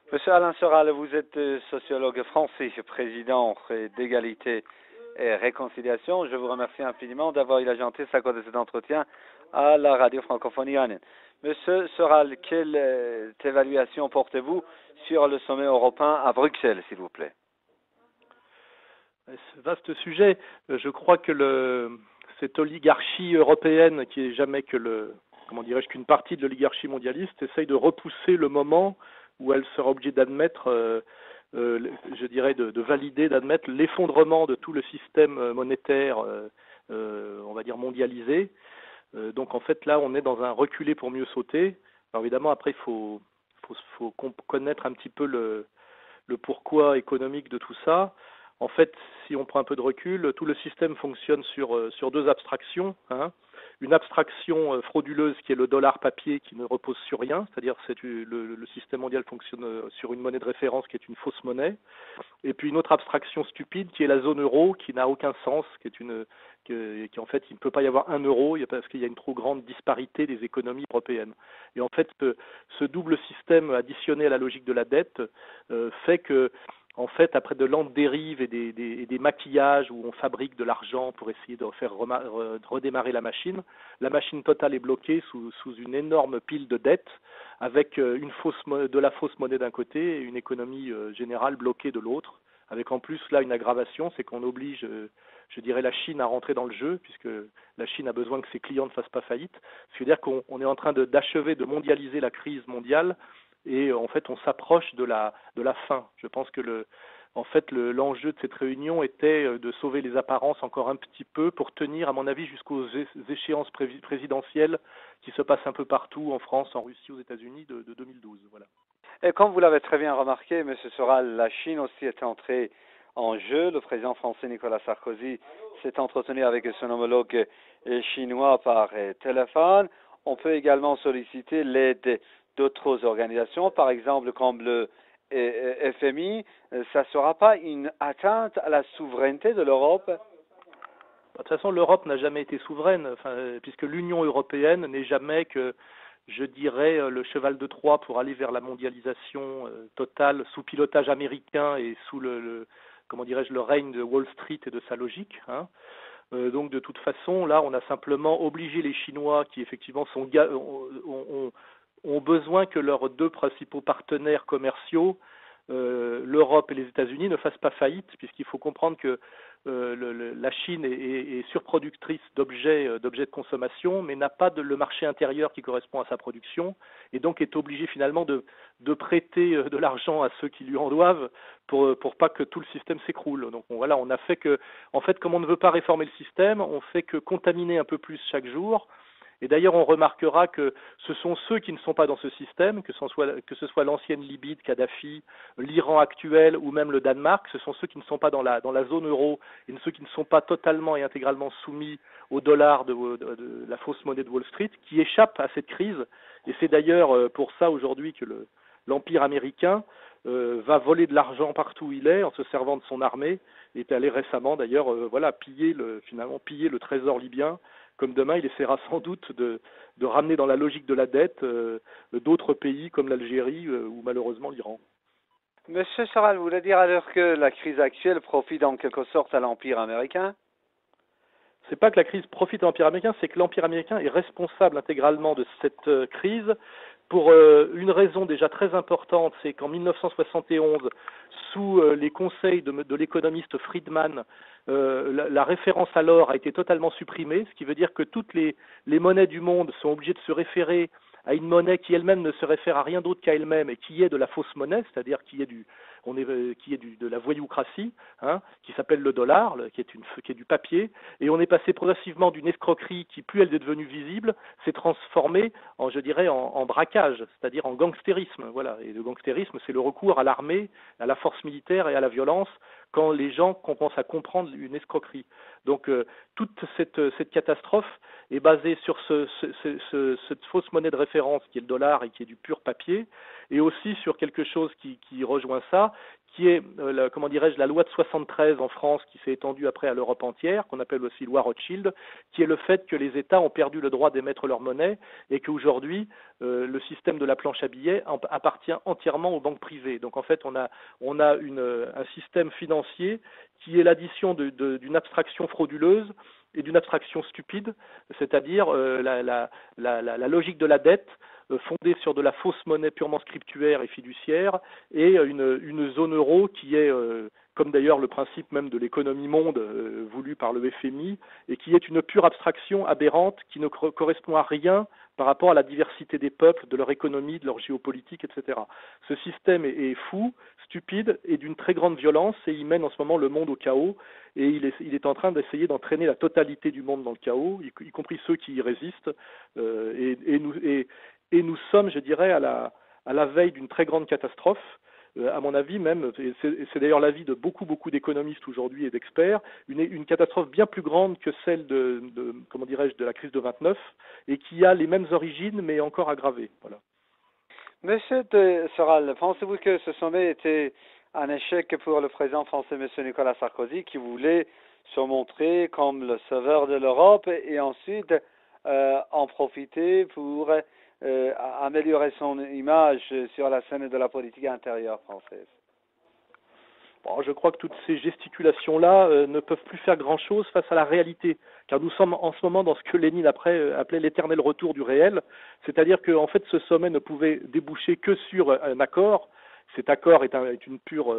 Monsieur Alain Soral, vous êtes sociologue français, président d'égalité et réconciliation. Je vous remercie infiniment d'avoir eu la gentillesse d'accorder cet entretien à la radio francophonie iranienne. Monsieur Soral, quelle évaluation portez-vous sur le sommet européen à Bruxelles, s'il vous plaît? Ce vaste sujet, je crois que cette oligarchie européenne, qui est jamais qu'une partie de l'oligarchie mondialiste, essaye de repousser le moment où elle sera obligée d'admettre, je dirais, de valider, d'admettre l'effondrement de tout le système monétaire, on va dire mondialisé. Donc en fait là, on est dans un reculer pour mieux sauter. Alors évidemment, après, il faut connaître un petit peu le pourquoi économique de tout ça. En fait, si on prend un peu de recul, tout le système fonctionne sur deux abstractions. Une abstraction frauduleuse qui est le dollar papier qui ne repose sur rien, c'est-à-dire le système mondial fonctionne sur une monnaie de référence qui est une fausse monnaie. Et puis une autre abstraction stupide qui est la zone euro qui n'a aucun sens, qui en fait il ne peut pas y avoir un euro parce qu'il y a une trop grande disparité des économies européennes. Et en fait ce double système additionné à la logique de la dette fait que en fait, après de lentes dérives et des maquillages où on fabrique de l'argent pour essayer de faire redémarrer la machine totale est bloquée sous une énorme pile de dettes avec de la fausse monnaie d'un côté et une économie générale bloquée de l'autre, avec en plus là une aggravation, c'est qu'on oblige, je dirais, la Chine à rentrer dans le jeu, puisque la Chine a besoin que ses clients ne fassent pas faillite. Ce qui veut dire qu'on est en train d'achever de mondialiser la crise mondiale. Et en fait, on s'approche de la fin. Je pense que l'enjeu de cette réunion était de sauver les apparences encore un petit peu pour tenir, à mon avis, jusqu'aux échéances présidentielles qui se passent un peu partout, en France, en Russie, aux États-Unis, de 2012. Voilà. Et comme vous l'avez très bien remarqué, M. Soral, la Chine aussi est entrée en jeu. Le président français Nicolas Sarkozy s'est entretenu avec son homologue chinois par téléphone. On peut également solliciter l'aide d'autres organisations, par exemple comme le FMI. Ça ne sera pas une atteinte à la souveraineté de l'Europe? De toute façon, l'Europe n'a jamais été souveraine, puisque l'Union européenne n'est jamais que, je dirais, le cheval de Troie pour aller vers la mondialisation totale sous pilotage américain et sous comment dirais-je, le règne de Wall Street et de sa logique. Donc de toute façon, là, on a simplement obligé les Chinois, qui effectivement ont besoin que leurs deux principaux partenaires commerciaux, l'Europe et les États-Unis, ne fassent pas faillite, puisqu'il faut comprendre que la Chine est surproductrice d'objets de consommation, mais n'a pas le marché intérieur qui correspond à sa production, et donc est obligée finalement de prêter de l'argent à ceux qui lui en doivent pour pas que tout le système s'écroule. Donc voilà, on a fait que, en fait, comme on ne veut pas réformer le système, on fait que contaminer un peu plus chaque jour. Et d'ailleurs, on remarquera que ce sont ceux qui ne sont pas dans ce système, que ce soit l'ancienne Libye de Kadhafi, l'Iran actuel ou même le Danemark, ce sont ceux qui ne sont pas dans la zone euro et ceux qui ne sont pas totalement et intégralement soumis au dollar de la fausse monnaie de Wall Street, qui échappent à cette crise. Et c'est d'ailleurs pour ça aujourd'hui que l'Empire américain va voler de l'argent partout où il est en se servant de son armée, et est allé récemment d'ailleurs piller le trésor libyen. Comme demain, il essaiera sans doute de ramener dans la logique de la dette d'autres pays comme l'Algérie ou malheureusement l'Iran. Monsieur Soral, vous voulez dire alors que la crise actuelle profite en quelque sorte à l'Empire américain? C'est pas que la crise profite à l'Empire américain, c'est que l'Empire américain est responsable intégralement de cette crise pour une raison déjà très importante, c'est qu'en 1971, sous les conseils de l'économiste Friedman, la référence à l'or a été totalement supprimée, ce qui veut dire que toutes les monnaies du monde sont obligées de se référer à une monnaie qui elle-même ne se réfère à rien d'autre qu'à elle-même et qui est de la fausse monnaie, c'est-à-dire qui est de la voyoucratie, qui s'appelle le dollar, qui est du papier, et on est passé progressivement d'une escroquerie qui, plus elle est devenue visible, s'est transformée en braquage, c'est-à-dire en gangstérisme. Voilà. Et le gangstérisme, c'est le recours à l'armée, à la force militaire et à la violence quand les gens commencent à comprendre une escroquerie. Donc toute cette catastrophe est basée sur cette fausse monnaie de référence référence qui est le dollar et qui est du pur papier, et aussi sur quelque chose qui rejoint ça, qui est, comment dirais-je, la loi de 73 en France, qui s'est étendue après à l'Europe entière, qu'on appelle aussi loi Rothschild, qui est le fait que les États ont perdu le droit d'émettre leur monnaie et qu'aujourd'hui, le système de la planche à billets appartient entièrement aux banques privées. Donc en fait, on a un système financier qui est l'addition d'une abstraction frauduleuse et d'une abstraction stupide, c'est-à-dire la logique de la dette fondée sur de la fausse monnaie purement scriptuaire et fiduciaire, et une zone euro qui est, comme d'ailleurs le principe même de l'économie monde voulu par le FMI, et qui est une pure abstraction aberrante qui ne correspond à rien par rapport à la diversité des peuples, de leur économie, de leur géopolitique, etc. Ce système est fou, stupide et d'une très grande violence, et il mène en ce moment le monde au chaos, et il est en train d'essayer d'entraîner la totalité du monde dans le chaos, y compris ceux qui y résistent, et nous sommes, je dirais, à la veille d'une très grande catastrophe. À mon avis même, et c'est d'ailleurs l'avis de beaucoup d'économistes aujourd'hui et d'experts, une catastrophe bien plus grande que celle comment dirais-je, de la crise de 29, et qui a les mêmes origines mais encore aggravées. Voilà. Monsieur Soral, pensez-vous que ce sommet était un échec pour le président français, M. Nicolas Sarkozy, qui voulait se montrer comme le sauveur de l'Europe et ensuite en profiter pour améliorer son image sur la scène de la politique intérieure française? Bon, je crois que toutes ces gesticulations-là ne peuvent plus faire grand-chose face à la réalité, car nous sommes en ce moment dans ce que Lénine appelait l'éternel retour du réel, c'est-à-dire que en fait ce sommet ne pouvait déboucher que sur un accord. Cet accord est une pure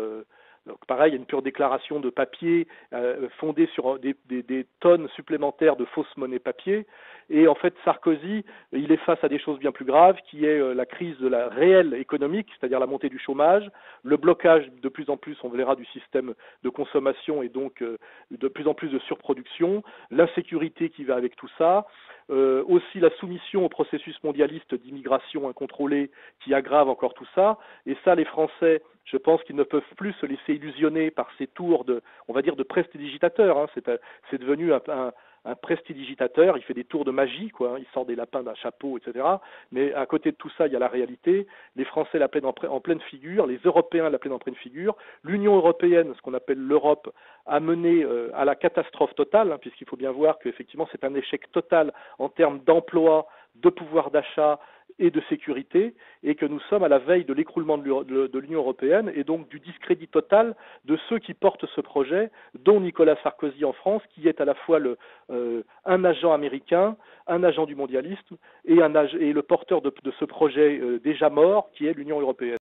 donc pareil, une pure déclaration de papier fondée sur des tonnes supplémentaires de fausses monnaies papier. Et en fait, Sarkozy, il est face à des choses bien plus graves, qui est la crise de la réelle économique, c'est-à-dire la montée du chômage, le blocage de plus en plus, on verra, du système de consommation et donc de plus en plus de surproduction, l'insécurité qui va avec tout ça, aussi la soumission au processus mondialiste d'immigration incontrôlée qui aggrave encore tout ça. Et ça, les Français, je pense qu'ils ne peuvent plus se laisser illusionner par ces tours on va dire, de prestidigitateur. Hein. C'est devenu un prestidigitateur, il fait des tours de magie, quoi, hein. Il sort des lapins d'un chapeau, etc. Mais à côté de tout ça, il y a la réalité. Les Français la prennent en pleine figure, les Européens la prennent en pleine figure. L'Union européenne, ce qu'on appelle l'Europe, a mené à la catastrophe totale, hein, puisqu'il faut bien voir qu'effectivement c'est un échec total en termes d'emploi, de pouvoir d'achat et de sécurité, et que nous sommes à la veille de l'écroulement de l'Union européenne et donc du discrédit total de ceux qui portent ce projet, dont Nicolas Sarkozy en France, qui est à la fois un agent américain, un agent du mondialisme et le porteur de ce projet déjà mort, qui est l'Union européenne.